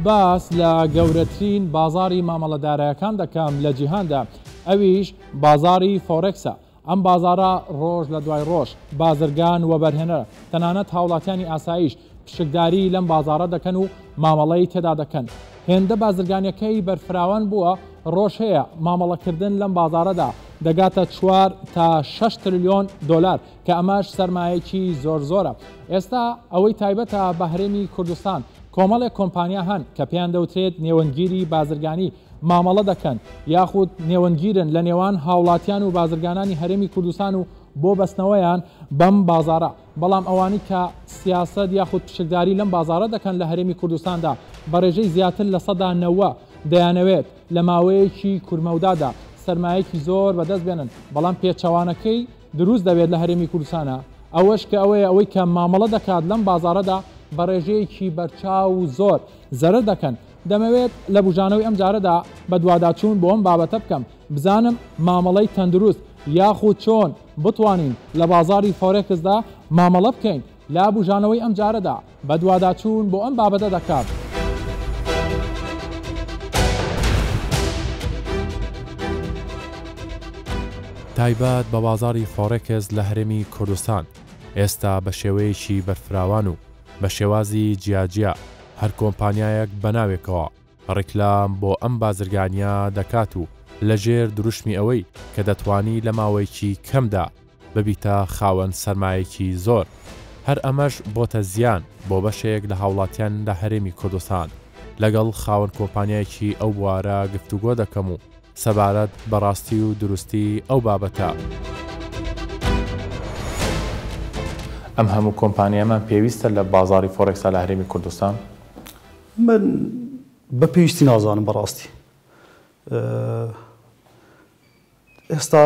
باس لە گەورەترین بازاری مامەڵەدارایەکان دەکەم لە جیهاندا، ئەویش بازاری فۆرێکسە. ئەم بازارە ڕۆژ لە دوای ڕۆژ بازرگان وەبەرهێنەر تەنانەت هاوڵاتیانی ئاسایش پشکداری لەم بازارە دەکەن و مامەڵەی تێدا دەکەن. هێندە بازرگانیەکەی بەرفراوان بووە ڕۆژ هەیە مامەڵەکردن لەم بازارەدا دەگاتە 4 تا 6 تریلیۆن دۆلار کە ئەمەش سەرمایەکی زۆرە. ئێستا ئەوەی تایبەتە بە هەرێمی کوردستان کۆمەڵێک کۆمپانیا هەن کە پێیان دەوترێت نێوەنگیری بازرگانی مامەڵە دەکەن یاخود نێوەنگیرن لە نێوان هاوڵاتیان و بازرگانانی هەرێمی کوردستان و بۆ بەستنەوەیان بەم بازارە. بەڵام ئەوانی کە سیاسەت یاخود پشکداری لەم بازارە دەکەن لە هەرێمی کوردستاندا بە ڕێژەی زیاتر لە 90 دەیانەوێت لە ماوەیەکی کورمەودادا سەرمایەکی زۆر بەدەست بێنن، بەڵام پێچەوانەکەی دروست دەبێت لە هەرێمی کوردستانە ئەوەش کە ئەوەی کە مامەڵە دەکات لەم بازارەدا بە ڕێژەیەکی بەرچاو و زۆر زەرر دەکەن. دەمەوێت لە بژانەوەی ئەم جارەدا بە دوواداچوون بۆ ئەم بابەتە بکەم، بزانم مامەڵەی تەندروست یاخود چۆن بتوانین لە بازاری فۆرێکسدا مامەڵە بکەین. لا بژانەوەی ئەم جارەدا بە دوواداچوون بۆ ئەم بابەتە دەکات. تایبەت بە بازاری فۆرێکس لە هەرێمی کوردستان ئێستا بە شێوەیەکی بەرفراوان و بە شێوازی جیاجیا هەر کۆمپانیایەک بەناوێکەوە ڕێکلام بۆ ئەم بازرگانیا دەکات و لەژێر دروشمی ئەوەی کە دەتوانی لە ماوەیەکی کەمدا ببیتە خاوەن سەرمایەکی زۆر. هەر ئەمەش بۆتە زیان بۆ بەشێک لە هاوڵاتیان لە هەرێمی کوردستان. لەگەڵ خاوەن کۆمپانیایەکی ئەو بوارە گفتوگۆ دەکەم و سەبارەت بەڕاستی و دروستی ئەو بابەتە. ئەم هەموو کۆمپانیامان پێویستە لە بازاری فۆرێکسا لە هەرێمی کوردستان؟ من بە پێویستی نازانم بەڕاستی. ئێستا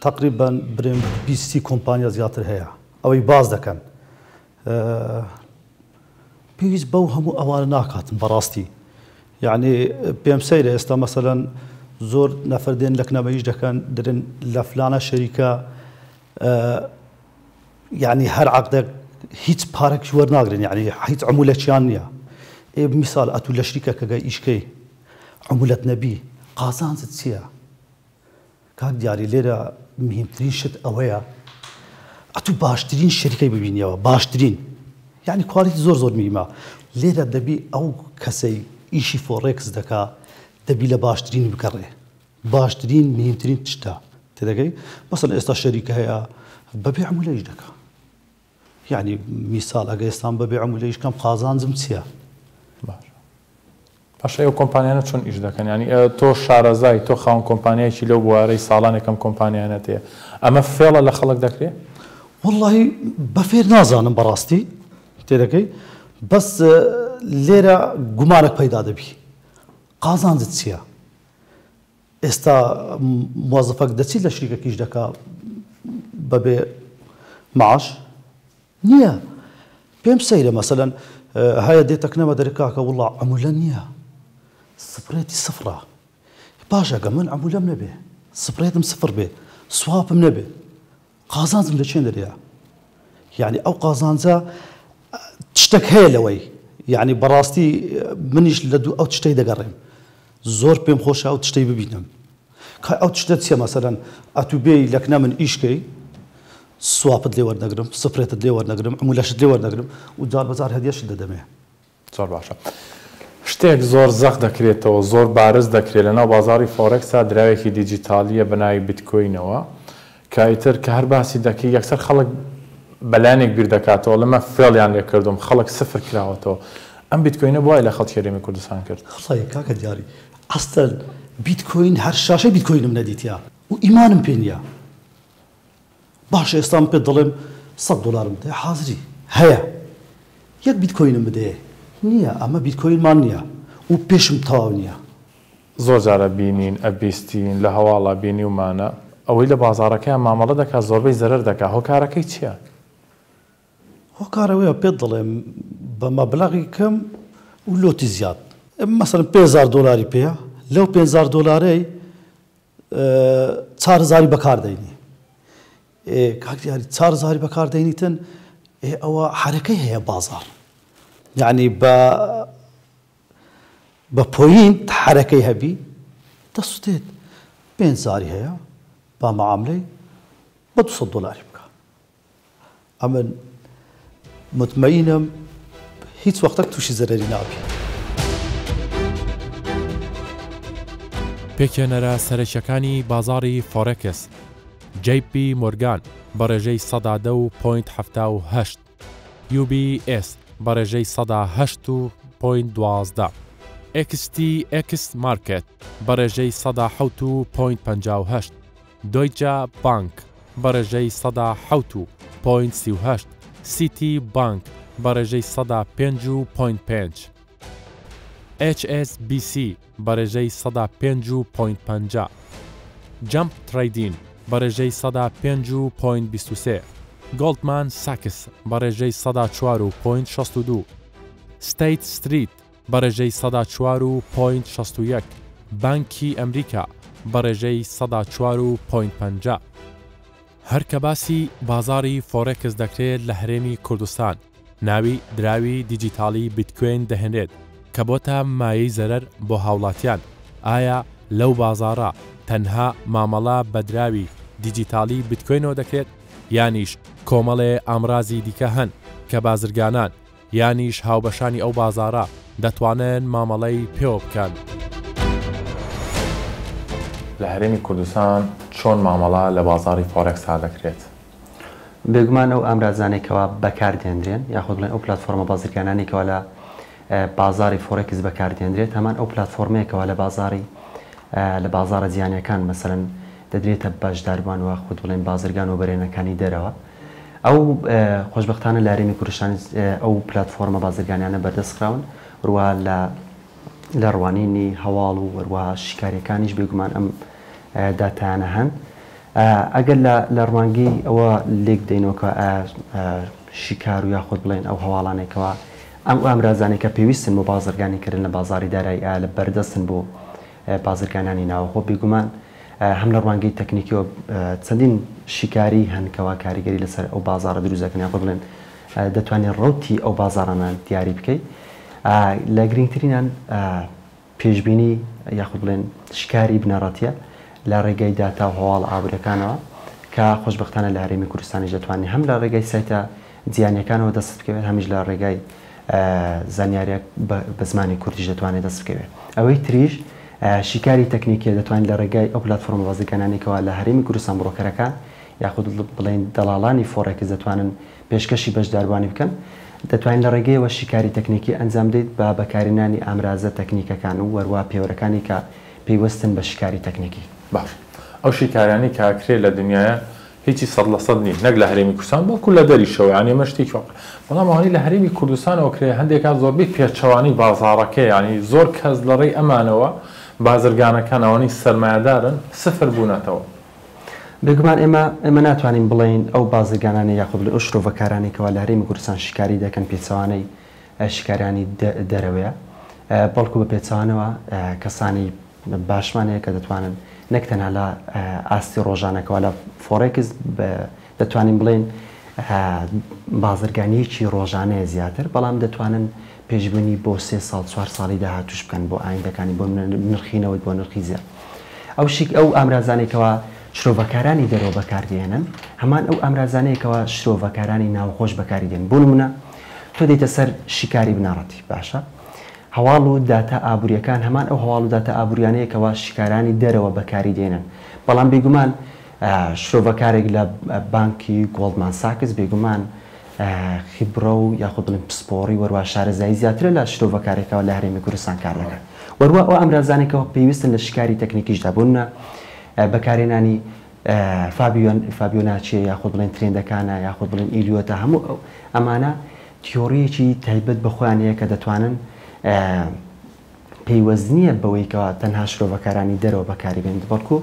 تقریبان برێم 20 کۆمپانیا زیاتر هەیە ئەوەی باز دەکەن. پێویست بەو هەموو ئەوانە ناکاتن بەڕاستی. یعنی پێم سەیرە ئێستا مەسەلەن زۆر نەفەر دێن لە کنەمەیش دەکەن دەرن لە فلانە شەریکە یعنی هەر عەقدێک هیچ پارێکی وەرناگرن، یعنی هیچ عمولەتیان نییە. میسال ئەتوو لە شریکەکەگە ئیشکەی عمولەت نەبی قازانجت چییە؟ کاک دیاری لێرە مهمترین شت ئەوەیە ئەتوو باشترین شەریکەی ببینیەوە، باشترین یعنی کوالیتی زۆر میمە. لێرە دەبی ئەو کەسەی ئیشی فۆرێکس دەکا دەبی لە باشترین بکەڕێ، باشترین مهمترین تشتە تێدەگەی. مەسەڵەن ئێستا شەریکە هەیە بەبێ عمولەیش دەکا، یعنی میسال ئەگە ئێستان بەبێ عمولەیش کەم قازانجم چییە؟ پاشە ئەو کۆمپانیانە چۆن ئیش دەکەن؟ ینی تۆ شارەزای تۆ خاوەن کۆمپانیایکی لەو بوارەی ساڵانێکم کۆمپانیانەت هەیە، ئەمە فێڵە لە خەڵک دەکرێت؟ وەڵڵاهی بەفێر نازانم بەڕاستی تێدەکەی، بەس لێرە گومانێک پەیدا دەبی قازانجت چییە؟ ئێستا موازەفەک دەچیت لە شریکەکیش دەکا بەبێ معاش نییە. پێم سەیرە مەسەلەن هەیە دێتەکنەمە دەرکاکە وڵڵا عمولە نییە، سپرێتی سفرە. باشەکە من عمولەم نەبێ، سپرێتم سفر بێ، سواپم نەبێ، قازانجم لە چێن دەریا؟ یعنی ئەو قازانجە تشتێک هەیە لەوەی، یعنی بەڕاستی منیش لە دوو ئەو تشتەی دەگەڕێم. زۆر پێم خۆشە ئەو تشتەی ببینم. ئەو تشتە چییە؟ مەسەلەن ئەتوو بێی لە کنە من ئیشکەی سواپت لێ وەرنەگرم، سفرێتت لێ وەرنەگرم، عمولەشت لێ وەرنەگرم و جار بەجار هەدیەشت دەدەمێ. زۆر باشە. شتێک زۆر زەق دەکرێتەوە، زۆر بارز دەکرێت لەناو بازاری فۆرێکسا دراوێکی دیجیتالیە بەناوی بیتکۆینەوە کە ئیتر کە هەر باسی دەکەی یەکسەر خەڵک بەلایەنێک بیر دەکاتەوە لەمە فێڵیان لێ کردوم، خەڵک سفر کراوەتەوە. ئەم بیتکۆینە بۆ وای لە خەڵکی هەرێمی کوردستان کرد؟ خڵی کاکە دیاری ئەستەن بیتکۆین هەر شاشەی بیتکۆینم نەدیتیا و ئیمانم پێ نییە. باشە ئێستام پێ دەڵێم 100 دلارم بدە حازری هەیە یەک بیتکۆینم بدەیە نییە، ئەمە بیتکۆینمان نییە و پێشم تەواو نییە. زۆر جارە بینین ئەبیستین لە هەواڵە بینی ومانە ئەوەی لە بازارەکەیان مامەڵە دەکات زۆربەی زەرەر دەکات. هۆکارەکەی چییە؟ هۆکارەوەیە پێت دەڵێم بە مەبلەغی کەم و لۆتی زیاد. مەسەڵەن 5,000 دۆلاری پێیە، لەو 5,000 دۆلارەی 4,000 بەکاردەینی. کاک دیاری 4,000 بەکاردەینیتن ئەوە حرەکەی هەیە بازار، یعنی بە بە پۆینت حرەکەی هەبی دەسووتێت $5 هەیە با معاملەی بە $200 بکە. ئەمە مطمئنم هیچ وەختێک تووشی زەرەری نابی. پێکێنەرە سەرەکیەکانی بازاڕی فۆرێکس JP مۆرگان بە ڕێژەی 110.78 UBS بە ڕێژەی 108.12 XTX مارکت بە ڕێژەی 107.58 دویچە بانک بە ڕێژەی 107.38 سیتی بانک بە ڕێژەی 105.5 HSBC بە ڕێژەی 105.50 جەمپ ترەیدین بە ڕێژەی 105.23 گۆڵدمان ساکس بە ڕێژەی 104.62 ستەیت ستریت بە ڕێژەی 104.61 بانکی ئەمریکا بە ڕێژەی 104.50. هەرکە باسی بازاڕی فۆرێکس دەکرێت لە هەرێمی کوردستان ناوی دراوی دیجیتاڵی بیتکوین دەهێنێت کە بۆتە مایەی زەرەر بۆ هاوڵاتیان. ئایا لەو بازاڕە تەنها مامەڵە بەدراوی دیجیتاڵی بیتکوینەوە دەکرێت یانیش کۆمەڵێ ئامرازی دیکە هەن کە بازرگانان یانیش هاوبەشانی ئەو بازاڕە دەتوانن مامەڵەی پێوە بکەن؟ لە هەرێمی کوردستان چۆن مامەڵە لە بازاڕی فۆرێکسا دەکرێت؟ بێگومان ئەو ئامرازانێکەوە بەکاردێنرێن یاخود بڵێن ئەو پلتفۆرمە بازرگانانێکەوە لە بازاری فۆرێکس بەکاردێنرێت هەمان ئەو پلتفۆرمێکەوە لە بازارە جیهانیەکان مەسەرەن دەدرێتە باشداروان و خود بڵێن بازرگان و بەرێنەکانی دەرەوە. ئەو خۆشبەختانە لە هەرێمی کوردستان ئەو پلتفۆرمە بازرگانیانە بەردەستکراون وروە لە ڕوانینی هەواڵ و وەروە شیکاریەکانیش بێگومان ئەم داتانە هەن. ئەگەر لە ڕوانگی ئەوە لێک دەینەوە شیکار و یاخود بڵێن ئەو هەواڵانێکەوە ئەم ئامرازانێکە پێویستن بۆ بازرگانیکردن لە بازاری دارایی لە بەردەستن بۆ بازرگانانی ناوەخۆ بێگومان هەم لە ڕوانگەی تەکنیکیەوە چەندین شیکاری هەنکەوە کاریگەری لەسەر ئەو بازارە دروستەکەن یاخود بڵێن دەتوانێت ڕوتی ئەو بازارانان دیاری بکەیت. لە گرنگترینان پێشبینی یاخود بڵێن شکاری بنەڕەتیە لە ڕێگەی داتا و هەواڵ ئابوورەکانەوە کە خۆشبەختانە لە هەرێمی کوردستانی دەتوانێت هەم لە ڕێگەی سایتە جیهانیەکانەوە دەست بکەوێت هەمیش لە ڕێگای زانیاریە بە زمانی کوردیش دەتوانێت دەست بکەوێت. ئەوەی تریش شیکاری تەکنیکی دەتوانێت لە ڕێگای ئەو پلتفۆرمە بازرگانانێکەوە لە هەرێمی کوردستان بڕۆکەرەکان یاخود بڵێن دەڵاڵانی فۆرێکس دەتوانن پێشکەشی بەشداروانی بکەن دەتوانین لە ڕێگەیەوە شیکاری تەکنیکی ئەنجام دەیت بە بەکارهێنانی ئامرازە تەکنیکەکان و وەروە پێوەرەکانی کە پێیوەستن بە شیکاری تەکنیکی. باش ئەو شیکاریانی کاکرێت لە دنیاە هیچی 100% نین نەک لە هەرێمی کوردستان بەڵکو لە دەریشەوە یانی مەشتێک بەڵام ئەوانەی لە هەرێمی کوردستانەوە کرێ هەندێکان زۆربەی پێچەوانی بازاڕەکە ینی زۆر کەس لە ڕێی ئەمانەوە بازرگانەکان ئەوانەی سەرمایه‌دارن سفر بوونەتەوە. بێگومان ئێمە ناتوانین بڵێین ئەو بازرگانانی یاخود ئەو شرۆڤەکارانێکەوە لە هەرێمی کوردستان شیکاری دەکەن پێچەوانەی شیکاریانی دەرەوەیە بەڵکو بە پێچەوانەوە کەسانی باشمانەیە کە دەتوانن نەک تەنها لە ئاستی ڕۆژانەکەەوە لە فۆرێکس دەتوانین بڵێن بازرگانیەکی ڕۆژانەیە زیاتر بەڵام دەتوانن پێشبینی بۆ 3 ساڵ 4 ساڵی داهاتوش بکەن بۆ ئایندەکانی بۆ نرخینەوەی بۆ نرخی زیاد. ئەو ئامرازانێکەوە شرۆڤەکارانی دەرەوە بەکاردێنن هەمان ئەو ئامرازانەیەکەوە شرۆڤەکارانی ناوخۆش بەکاریدێن بۆ نمونە تۆ دەیتە سەر شیکاری بنەڕەتی باشە هەواڵ و داتا ئابوووریەکان هەمان ئەو هەواڵ و داتا ئابوووریانەیەکەوە شیکارانی دەرەوە بەکاری دێنن بەڵام بێگومان شرۆڤەکارێک لە بانکی گۆڵدمان ساکس بێگومان خیبرە و یاخود بڵێن پسپۆڕی وەروە شارەزایی زیاترە لە شرۆڤەکارێکەوە لە هەرێمی کوردستان کار دەکەن وەروە ئەو ئامرازانێکەوە پێویستن لە شیکاری تەکنیکیشدا بوونە بەکارهێنانی فابیۆناچیە یاخود بڵێن ترێندەکانە یاخود بڵێن ئیلیۆتە هەموو ئەمانە تیۆریەکی تایبەت بەخۆیانەیە کە دەتوانن پەیوەستنیە بەوەیکەوە تەنها شرۆڤەکارانی دەرەوە بەکاری بێن بەڵکو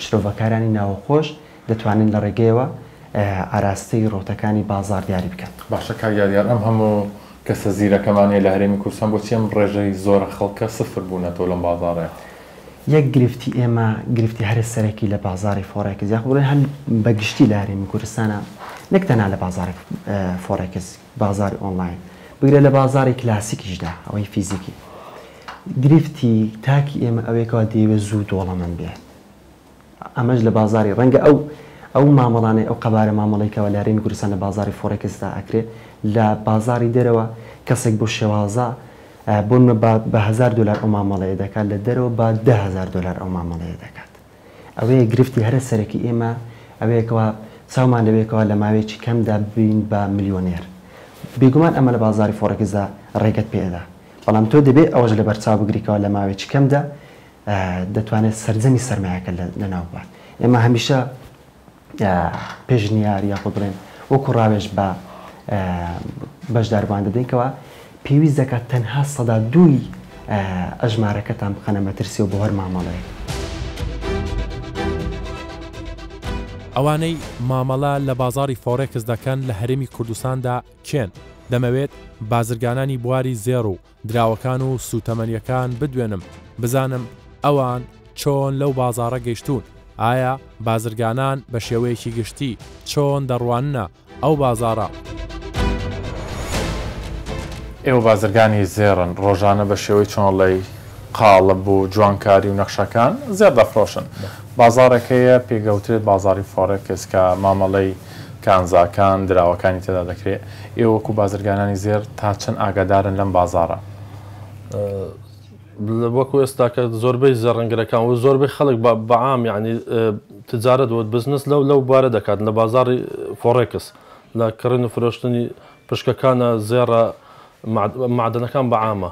شرۆڤەکارانی ناوخۆش دەتوانن لە ڕێگەیەوە ئاراستەی ڕۆتەکانی بازار دیاری بکەن. باشە کاریار ئەم هەموو کەسە زیرەکەمانەیە لە هەرێمی کوردستان بۆچی ئەم ڕێژەی زۆرە خەڵکە سفر بوونەتەوە لەم بازارەیە؟ یەک گرفتی ئێمە گرفتی هەرە سەرەکی لە بازاری فۆرێکس یاخ بڵێن هەم بەگشتی لە هەرێمی کوردستانە نەک تەنها لە بازاری فۆرێکس بازاری ئۆنلاین بگرێت لە بازاری کلاسیکیشدا ئەوەی فیزیکی گرفتی تاکی ئێمە ئەوەیەکەوە دەیەوێت زوو دۆڵەمەند بێ ئەمەش لە بازاری ڕەنگە ئەو مامەڵانەی ئەو قەبارە مامەڵێکەوە لە هەرێمی کوردستان لە بازاری فۆرێکسدا ئەکرێت لە بازاری دەرەوە کەسێک بۆ شێوازە بۆن بە $1000 ئەو مامەڵەیە دەکات لە دەرەوە بە $10,000 ئەو مامەڵەیە دەکات ئەوەیە گرفتی هەرە سەرەکی ئێمە ئەوەیەکەوە چاومان لەوەیەکەوە لە ماوەیەکی کەمدا بین بە میلیۆنێر بێگومان ئەمە لە بازاری فۆرێکسدا ڕێگەت پێدا بەڵام تۆ دەبێت ئەوەش لە بەرچاو بگریکەوە لە ماوەیەکی کەمدا دەتوانێت سەرجەمی سەرمایەکە لەناو بات ئێمە هەمیشە پێشنیار یاخود بڵێن وەکو ڕاوێژ بە بەشداربوان دەدەینکەوە پێویست دەکات تەنها 2% ئەژمارەکەتان بخەنە مەترسی و بۆ هەر مامەڵەیە ئەوانەی مامەڵە لە بازاری فۆرێکس دەکەن لە هەرێمی کوردستاندا کێن دەمەوێت بازرگانانی بواری زێڕ و دراوەکان و سوتەمەنیەکان بدوێنم بزانم ئەوان چۆن لەو بازارە گەیشتون ئایا بازرگانان بە شێوەیەکی گشتی چۆن دەڕواننە ئەو بازارە ئێوە بازرگانی زێڕن ڕۆژانە بە شێوەی چۆنڵی قاڵب بوو جوانکاری و نەخشەکان زێر دەفرۆشن بازارەکەیە پێگەوترێت بازاری فۆرێکس کە مامەڵەی کانزاکان دراوەکانی تێدا دەکرێت ئێوە وەکو بازرگانانی زێر تا چەند ئاگادارن لەم بازارە وەکو ئێستا کە زۆربەی زەڕەنگەرەکان و زۆربەی خەڵک بەعام یعنی تجارەت و بزنس لەو بارە دەکات لە بازاری فۆرێکس لە کڕین و فرۆشتنی پشکەکانە زێڕە معدنەکان بەعامە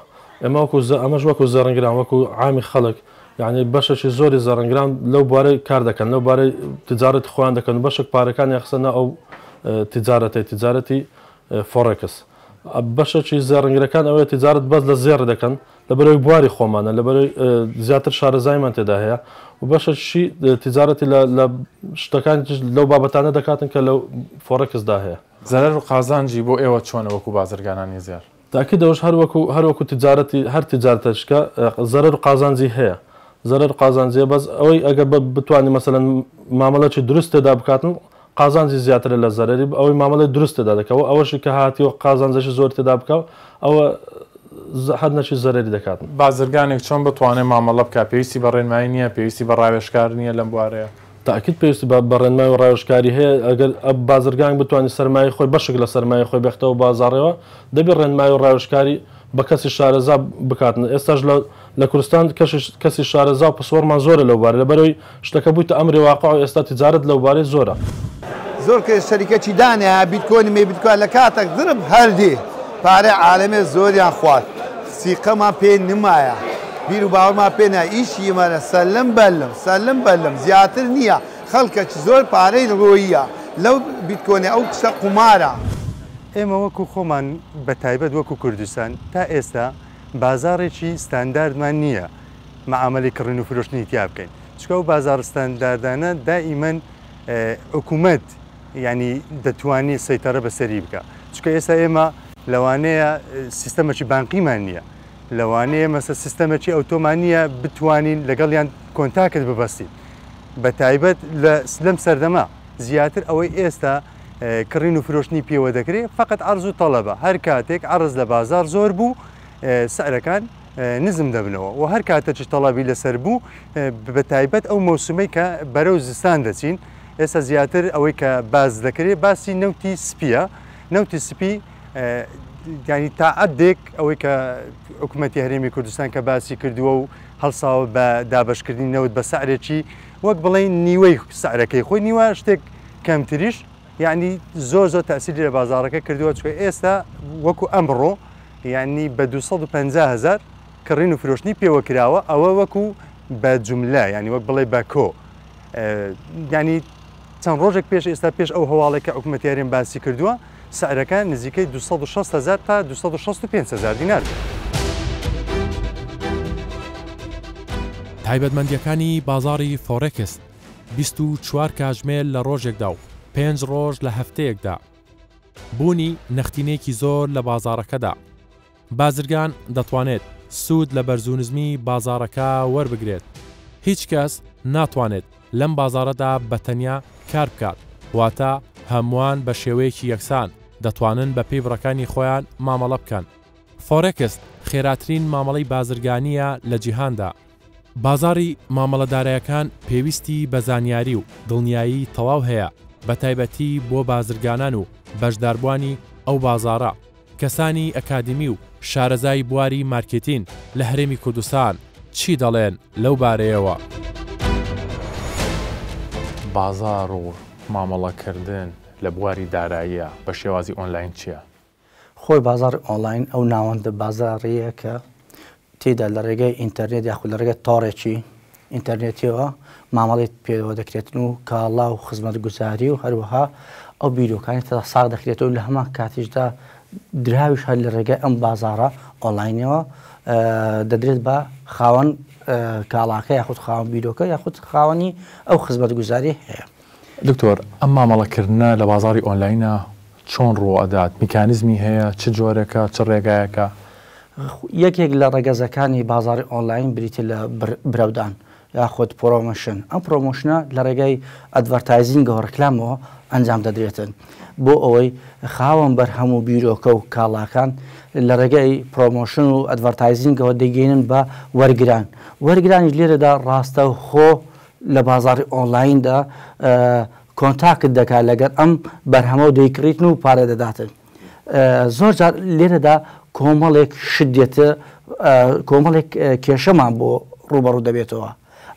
ئەمەش وەکو زەڕەنگران وەکو عامی خەڵک یعنی بەشێکی زۆری زەڕەنگران لەو بارەی کار دەکەن لەو بارەی تجارەتی خۆیان دەکەن و بەشێک پارەکان یاخسەنە ئەو تجارەتی فۆرێکس بەشێکی زەڕەنگرەکان ئەوەیە تجارەت بەس لە زێڕ دەکەن لەبەرەوەی بواری خۆمانە لەبەرەوەی زیاتر شارەزایمان تێدا هەیە و بەشەشی تجارەتی لە شتەکان لەو بابەتانە دەکاتن کە لەو فۆرێکسدا هەیە زەرەر و قازانجی بۆ ئێوە چۆنە وەکو بازرگانانی زێر تاکی دەوش هەروەکو تجارەتی هەر تجارەتشکە زەرەر و قازانجی هەیە زەرەر قازانجیە بەس ئەوەی ئەگەر بتوانانی مەسەلەن مامەڵەی دروست تێدا بکاتن قازانجی زیاتر لە زەرەری ئەوەی مامەڵی دروست تێدا دەکەوە ئەوەشی کە هاتی و قازانجەشی زۆر تێدا بکەوە ئەوە هەر نەچی زەرەری دەکاتن بازرگانێک چۆن بتوانێت مامەڵە بکە پێویستی بە ڕێنمایی نییە پێویستی بە ڕاوێژکار نییە لەم بوارەیە تاکیید پێویستی بە ڕێنمایی و ڕاوێژکاری هەیە ئەگەر بازرگان بتوانانی سەرمایە خۆی بەشێک لە سەرمایە خۆی بێختەوە بازاڕەوە دەبێت ڕێنمایی و ڕاوێژکاری بە کەسی شارەزا بکاتن ئێستاش لە کوردستان کەسی شارەزا و پسوەرمان زۆرە لەو بارە لەبەرەوەی شتەکە بوویتە ئەمری واقع و ئێستا تجارەت لەو بارەی زۆرە زۆر کە شەریکەکی دانێ بیتکۆنی مێ بیتکۆن لە کاتێک درم هەردێ پارەی عالەمێ زۆریان خوارد سیقەمان پێ نمایە بیر و باوەڕمان پێنا ئیشی مەرە سەلم بەلم زیاتر نییە خەڵکەکی زۆر پارەی ڕۆیە لەو بیتکۆنی ئەو قسە قومارە ئێمە وەکو خۆمان بە تایبەت وەکو کوردستان تا ئێستا بازارێکی ستانداردمان نییە مەعامەلی کڕین و فرۆشتنی تیا بکەین چکە و بازار ستانداردانە دائیمەن حکوومەت ینی دەتوانێت سەیتەرە بەسەری بکە چکە ئێستا ئێمە لەوانەیە سیستەمەکی بانقیمان نییە لەوانەیە مەسە سیستەمەکی ئۆتۆمان نییە بتوانین لەگەڵیان کۆنتاکت ببەستین بە تایبەت لەم سەردەما زیاتر ئەوەی ئێستا کڕین و فرۆشتنی پێوە دەکرێت فقط عەرز و تەڵەبە هەر کاتێک عەرز لە بازار زۆر بوو سعرەکان نزم دەبنەوە و هەر کاتێکی تەڵەبی لەسەر بوو بە تایبەت ئەو مۆسمەی کە بەرەو زستان دەچین ئێستا زیاتر ئەوەی کە باز دەکرێت باسی نەوتی سپیە نەوتی سپی ینی تاعەدێک ئەوەی کە حکوومەتی هەرێمی کوردستان کە باسی کردووە و هەڵساوە بە دابشکردنی نەوت بە سعرێکی وەک بڵێن نیوەی سعرەکەی خۆی نیوە شتێک کەمتریش یعنی زۆر تەسیری لە بازارەکە کردووە چکە ئێستا وەکو ئەمڕۆ یعنی بە 250,000 کڕین و فرۆشتنی پێوە کراوە ئەوە وەکو بە جوملە ینی وەک بڵێ بە کۆ ینی چەند ڕۆژێک پێش ئێستا پێش ئەو هەواڵێکە حکوومەتی هەرێم باسی کردووە سعرەکە نزیکەی 260,000 تا 265,000 دینار تایبەتمەندیەکانی بازاری فۆرێکس 24 کاتژمێر لە ڕۆژێکدا و 5 ڕۆژ لە هەفتەیەکدا بوونی نەختینێکی زۆر لە بازارەکەدا بازرگان دەتوانێت سوود لە بەرزونزمی بازارەکە وەربگرێت هیچ کەس ناتوانێت لەم بازارەدا بەتەنیا کار بکات واتە هەمووان بە شێوەیەکی یەکسان دەتوانن بە پێی بڕەکانی خۆیان مامەڵە بکەن فۆرێکس خێراترین مامەڵەی بازرگانیە لە جیهاندا. بازاری مامەڵەدارایەکان پێویستی بە زانیاری و دڵنیایی تەواو هەیە، بە تایبەتی بۆ بازرگانان و بەشداربوانی ئەو بازارە. کەسانی ئەکادمی و شارەزای بواری مارکتین لە هەرێمی کوردستان چی دەڵێن لەو بارەیەوە؟ بازار و مامەڵەکردن لە بواری داراییە بە شێوازی ئۆنلاین چییە؟ خۆی بازار ئۆنلاین ئەو ناوەندە بازاڕەیە کە تێدا لە ڕێگەی ئینتەرنێت یاخود لە ڕێگە تۆڕێکی ئینتەرنێتیەوە مامەڵێت پێوە دەکرێتن و کاڵا و خزمەت گوزاری و هەروەها ئەو بیرۆکانی تا ساغ دەکرێتەوە لە هەمان کاتیشدا دراویش هەر لە ڕێگەی ئەم بازارە ئۆنلاینەوە دەدرێت بە خاوەن کاڵاکە یاخود خاوەن بیرۆکە یاخود خاوەنی ئەو خزمەت گوزاری هەیە. دکتۆر ئەم مامەڵەکردنە لە بازاری ئۆنلاینە چۆن ڕۆئەدات؟ میکانیزمی هەیە چ جۆرێکە چ ڕێگایەکە؟ یەکێک لە ڕێگەزەکانی بازاری ئۆنلاین بریتە لە برەودان یاخود پرۆمۆشن. ئەم پرۆمۆشنە لە ڕێگەی ئەدڤەرتایزینگەوە ڕکلامەوە ئەنجام دەدرێتن بۆ ئەوەی خاوەن بەرهەموو بیرۆکە و کاڵاکان لە ڕێگەی پرۆمۆشن و ئەدڤەرتایزینگەوە دەگەینن بە وەرگران. وەرگرانی لێرەدا ڕاستە خۆ لە بازاری ئۆنلایندا کۆنتاکت دەکات لەگەر ئەم بەرهەمە و دەیکڕیتن و پارە دەداتن. زۆر جار لێرەدا کۆمەڵێک شدێتە کۆمەڵێک کێشەمان بۆ ڕوبەڕوو دەبێتەوە.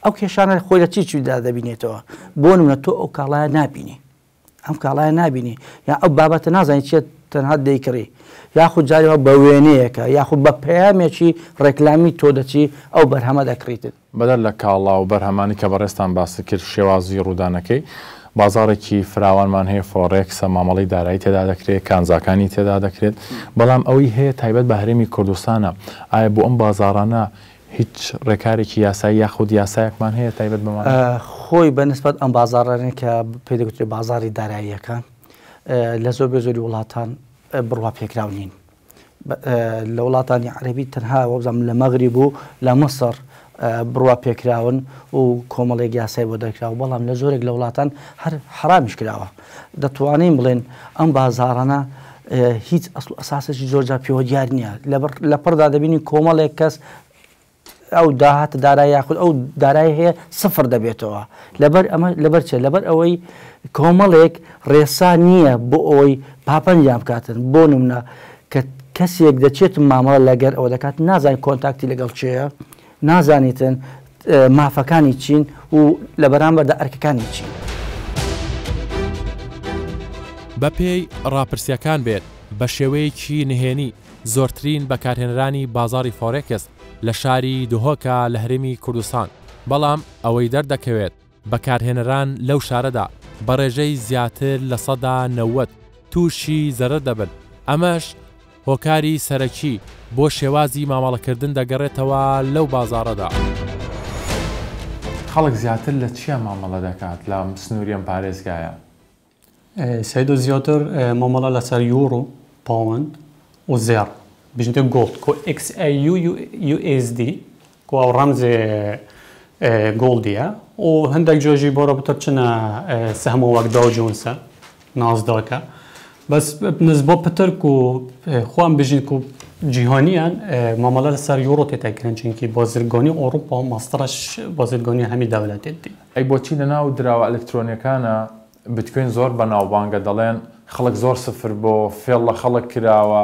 ئەو کێشانە خۆی لە چیدا دەبینێتەوە بۆ نمونە تۆ ئەو کاڵایە نابینی، ئەم کاڵایە نابینی یان ئەو بابەتە نازانانی چێت تەنها دەیکڕی یاخود جارێەوە بە وێنەیەکە یاخود بە پەیامێکی ڕێکلامی تۆ دەچی ئەو بەرهەمە دەکڕیتن. بەدەر لە کاڵا و بەرهەمانی کە بەڕێستان باسی کرد شێوازی ڕوودانەکەی بازارێکی فراوانمان هەیە فۆڕێکسە مامەڵی دارایی تێدا دەکرێت کانزاکانی تێدا دەکرێت بەڵام ئەوەی هەیە تایبەت بە هەرێمی کوردستانە. ئایا بۆ ئەم بازارانە هیچ ڕێکارێکی یاسایی یاخود یاسایەکمان هەیە تایبەت بەمان؟ خۆی بەنسبەت ئەم بازارانە کە پێدەگوترێت بازاری داراییەکان لە زۆری وڵاتان بڕوا پێکراو نین. لە وڵاتانی عەرەبی تەنها وەبزانم لە مەغریب و لە مەسر بڕوا پێکراون و کۆمەڵێک یاسای بۆ دەکراوە بەڵام لە زۆرێک لە وڵاتان هەر حرامیش کراوە. دەتوانین بڵێن ئەم بازارانە هیچ ئەسڵ ئەساسێکی زۆرجار پێوە دیار نییە. لە پڕدا دەبینی کۆمەڵێک کەس ئەو داهاتە دارایی یاخود ئەو دارایی هەیە سفر دەبێتەوە. لەبەر چێ لەبەر ئەوەی کۆمەڵێک ڕێسا نییە بۆ ئەوەی پاپەنجیان بکاتن. بۆ نمونە کە کەسێک دەچێت مامەڵە لەگەر ئەوە دەکات نازانین کۆنتاکتی لەگەڵ چێە، نازانیتن مافەکانی چین و لە بەرامبەردا ئەرکەکانی چین. بە پێی ڕاپرسیەکان بێت بە شێوەیەکی نهێنی زۆرترین بەکارهێنەرانی بازاری فۆرێکس لە شاری دهۆکە لە هەرێمی کوردستان، بەڵام ئەوەی دەردەکەوێت بەکارهێنەران لەو شارەدا بە ڕێژەی زیاتر لە 90 تووشی زەرەر دەبن. ئەمەش هۆکاری سەرەکی بۆ شێوازی مامەڵەکردن دەگەڕێتەوە لەو بازارەدا. خەڵک زیاتر لە چیە مامەڵە دەکات لە سنووریان پارێزگایە؟ سەیدۆ زیاتر مامەڵە لەسەر یورۆ، پاوەند و زێر بژنتە گۆڵد کۆ XAU USD کۆ ئەو ڕەمزێ گۆڵدیە و هەندێک جۆژی بۆرە بتر چنە سەهمە وەک داو جۆنسە نازداکە بەس نزبۆ پتر و خوان بژین و جیهانیان مامەڵە لەسەر یورۆ تێتاکردن چونکی بازرگانی ئەوروپا ماستەرش بازرگانی هەمی دەوڵەتێتی. ئەی بۆچی لەناو دراوە ئەلکترۆنیەکانە بتکوین زۆر بەناوبانگە دەڵێن خەڵک زۆر سفر بۆ فێڵ لە خەڵک کراوە،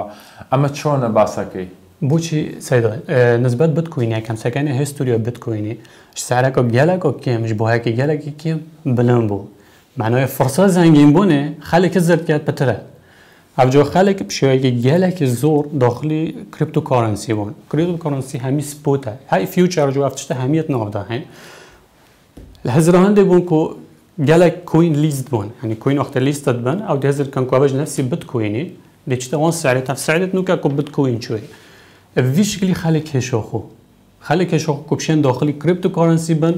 ئەمە چۆنە باسەکەی؟ بۆچی سەیدۆ نسبەت بتکوینە کەمسەکانی هیستوریۆ بتکوینی سارەکە گەلێکۆ کێمش بۆ هەیەکی گەلێکی کێم بلند بوو معنەوەی فرسە زەنگین بوونێ خەڵێکی زردکات پترە ئەوجۆ خەڵێک بشێوەیەکی گەلێکی زۆر داخلی کریپتۆکارنسی بوون. کریپتۆکارنسی هەمی سپۆتە هەی فیوچەر جو ئەفتشتە هەمیەت ناودا هەین لە هەزرە هەندێک بوون کۆ gelek coin list bun yani coin وقتی لیستت بن او دهزر کن کوابج نفسی bitcoinی دیچته وان سعرت سعرت نوکا کو bitcoin چوی وی شکلی خالق هشوخو خالق هشوخو کوبشن داخلی کریپتوکارنسی بن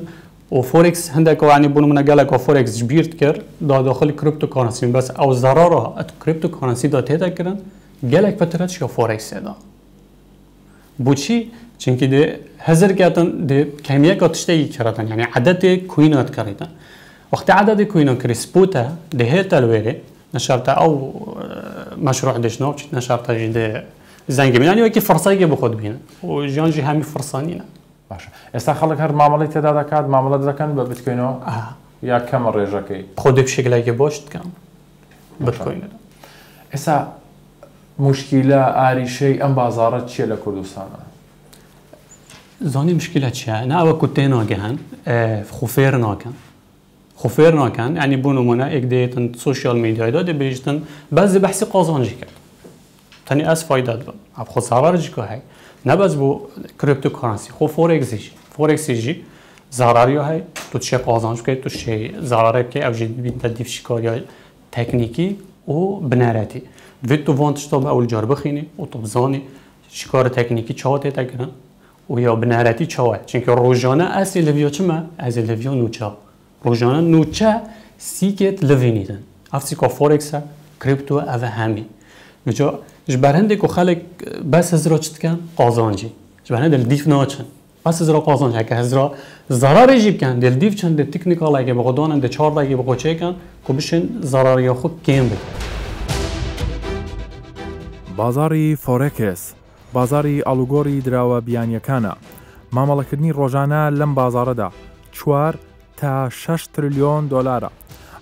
و فورکس هندك يعني بون من gelek و فورکس جبیرت کر داخلی کریپتوکارنسی بس او ضرره ات کریپتوکارنسی دا تهدا کردن gelek فترتش یا فورکس دا بوچی چونکی ده هزر کاتن ده کمیه کاتشتی کردن یعنی عدد کوینات کردن وقت عدد كوينو كريسبوتا ده هي تلويري نشرتها او مشروع ديش نوبش نشرتها جدي زەنگمینانی وەکی فڕسایگە بخۆت بینە و ژیانجی هەمی فڕسانینە. باشە ئێستا خەڵک هەر مامەڵی تێدا دەکات مامەڵە دەکەن بە بتکۆینەوە یا کەمە ڕێژەکەی خۆ دێ شکلایکە بۆش بکەم بتکۆینە. ئێستا مشکیلە ئاریشەی ئەم بازارە چیە لە کوردستانە؟ زانی مشکلە چیە؟ ناوە کوتێ ناگەهن خوفێر ناکەن. خوفێر ناکەن ینی بوو نمونە یەک دێتن سوشیال میدیایدا دەبێژتن بەزی بەحسی قازانجی کرد. تەنی ئەس فایدات بن ئەب خۆ زارارجیکە هەی نەبەس بۆ کریپتۆکارنسی خۆ فۆرێکسیژی زاراریا هەی تو چێ قازانج بکەیت تو شێ زارارە بکەی ئەو ژێ ببینتە دیفشیکاریا تەکنیکی و بنەرەتی دوێت تو وان تشتا بە ئەول جار بخینی و تو بزانی شکار تەکنیکی چاوا تێتەگرن و یا بنەرەتی چاوە چونکە ڕۆژانە ئەسی لەڤیا چمە ئەزی لەڤیا نوچە ڕۆژانە نوچە سیکێت لەڤینیدن ئەفسیکا فۆرێکسە کریپتۆ ئەڤە هەمی جا جبر هندێک و خەڵک بەس هزرا چ دکەن قازانجی جبر هەندێک دیف ناچن بەس هزرا قازانج هەکە هزرا زەرارێژی بکەن دێل دیف چەند دێ تکنیکاڵێکە بە خۆدانن دێ چاڕێکی بە خۆچێکەن کو بشن زەراریا خۆ کێم بکەن. بازاری فۆرێکس بازاری ئەلوگۆری دراوە بیانیەکانە مامەڵەکردنی ڕۆژانە لەم بازارەدا 4 تا 6 تریلیۆن دۆلارە.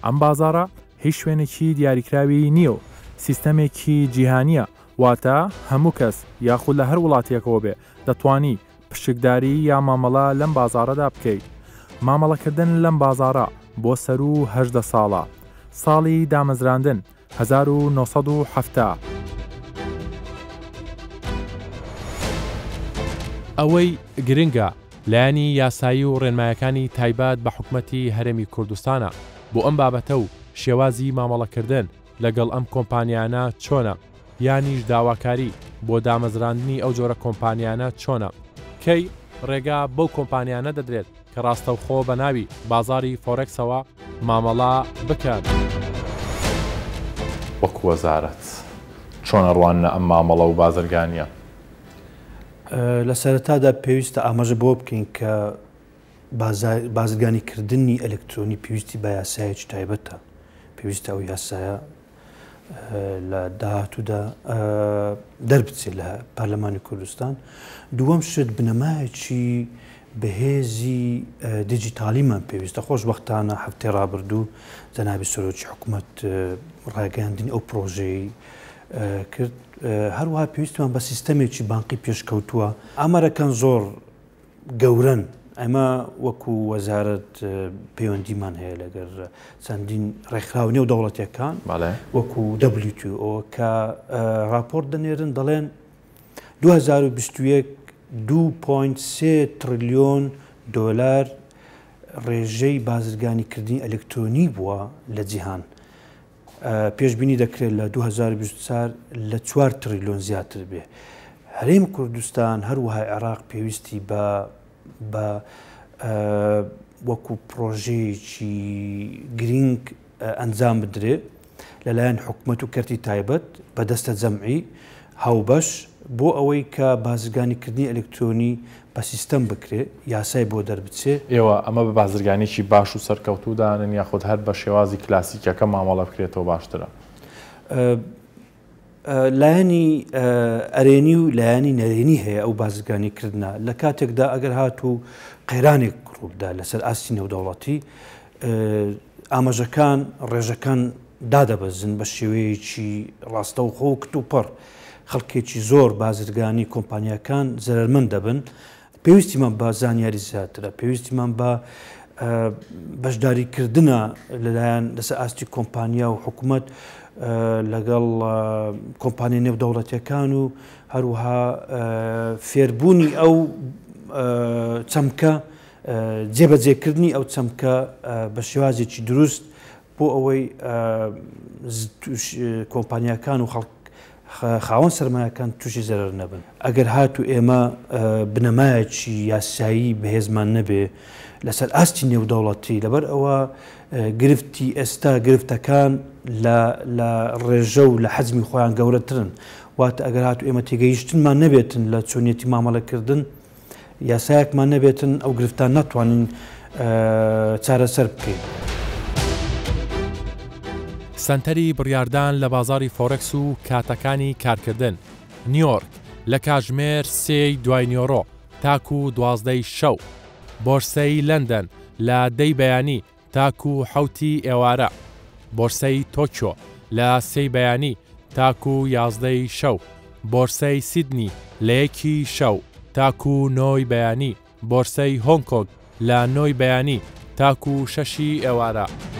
ئەم بازارە هیچ شوێنێکی دیاریکراوی نییە و سیستەمێکی جیهانیە واتە هەموو کەس یاخود لە هەر وڵاتیەکەوە بێ دەتوانی پشکداری یا مامەڵە لەم بازارەدا بکەیت. مامەڵەکردن لەم بازارە بۆ سەر و هەژدە ساڵە. ساڵی دامەزراندن 1970. ئەوەی گرنگە لایەنی یاسایی و ڕێنمایەکانی تایبەت بە حکومەتی هەرێمی کوردستانە بۆ ئەم بابەتە و شێوازی مامەڵەکردن لەگەڵ ئەم کۆمپانیانە چۆنە یانیش داواکاری بۆ دامەزراندنی ئەو جۆرە کۆمپانیانە چۆنە کەی ڕێگا بەو کۆمپانیانە دەدرێت کە ڕاستەوخۆ بە ناوی بازاری فۆرێکسەوە مامەڵا بکات. وەکو وەزارەت چۆنە ڕوانە ئەم مامەڵە و بازرگانیە؟ لە سەرەتادا پێویستە ئاماژە بۆ بکەین کە بازرگانیکردنی ئەلکترۆنی پێویستی بە یاسایەکی تایبەتە پێویستە ئەو یاسایە لە داهاتوودا دەربچێت لە پارلەمانی کوردستان. دووەم شت بنەمایەکی بەهێزی دیجیتالیمان پێویستە خۆشبەختانە هەفتەی ڕابردوو جەنابی سەرۆکی حکوومەت ڕاگەاندنی ئەو پرۆژەی کرد. هەروەها پێویستمان بە سیستەمێکی بانقی پێشکەوتووە ئامارەکان زۆر گەورن ئەمە وەکو وەزارەت پەیوەندیمان هەیە لەگەر چەندین ڕێکخراو نێو دەوڵەتیەکان وەکو WTO کە راپۆرت دەنێرن دەڵێن 2021 2.3 تریلیۆن دۆلار ڕێژەی بازرگانیکردنی ئەلکترۆنی بووە لە جیهان. پێشبینی دەکرێت لە 2024 لە 4 تریلیۆن زیاتر بێ. هەرێمی کوردستان هەروەها عێراق پێویستی بە وەکو پرۆژەیەکی گرنگ ئەنجام بدرێت لەلایەن حکوومەت و کەرتی تایبەت بە دەستە جەمعی هاوبەش بۆ ئەوەی کە بازرگانیکردنی ئەلکترۆنی بە سیستەم بکرێت یاسای بۆ دەربچێ. ئێوە ئەمە بە بازرگانێکی باش و سەرکەوتوودانن یاخود هەر بە شێوازی کلاسیکەکە مامەڵە بکرێتەوە باشترە؟ لایەنی ئەرێنی و لایەنی نەرێنی هەیە ئەو بازرگانیکردە لە کاتێکدا ئەگەر هاتوو قەیرانێک ڕووبدا لەسەر ئاستی نێودەوڵەتی ئاماژەکان ڕێژەکان دادەبەزن بە شێوەیەکی ڕاستە و خۆ و کتوپەڕ خەڵکێکی زۆر بازرگانی کۆمپانیەکان زەرمەند دەبن. پێویستیمان بە زانیاری زیاترە پێویستیمان بە بەشداریکردنە لەلایەن لەسەر ئاستی کۆمپانیا و حکوومەت لەگەڵ کۆمپانیای نێودەوڵەتیەکان و هەروەها فێربوونی ئەو چەمکە جێبەجێکردنی ئەو چەمکە بە شێوازێکی دروست بۆ ئەوەی کۆمپانیەکان و خاوەن سەرمایەکان تووشی زەرەر نەبن. ئەگەر هاتو ئێمە بنەمایەکی یاسایی بەهێزمان نەبێ لەسەر ئاستی نێودەوڵەتی لەبەر ئەوە گرفتی ئێستا گرفتەکان لە ڕێژە و لە حەزمی خۆیان گەورەترن واتە ئەگەر هاتو ئێمە تێگەیشتنمان نەبێتن لە چۆنیەتی مامەڵەکردن یاسایەکمان نەبێتن ئەو گرفتان ناتوانین چارەسەر بکەین. سنتەری بڕیاردان لە بازاری فۆرەکس و کاتەکانی کارکردن نیویۆرک لە کاژمێر 3 دوای نیۆڕۆ تاکو 12 شەو، بۆرسەی لەندەن لە 10 بەیانی تاکو 7 ئێوارە، بۆرسەی تۆکیۆ لە 3 بەیانی تاکو 11 شەو، بۆرسەی سیدنی لە 1 شەو تاکو 9 بەیانی، بۆرسەی هۆنگ کۆنگ لە 9 بەیانی تاکو 6 ئێوارە.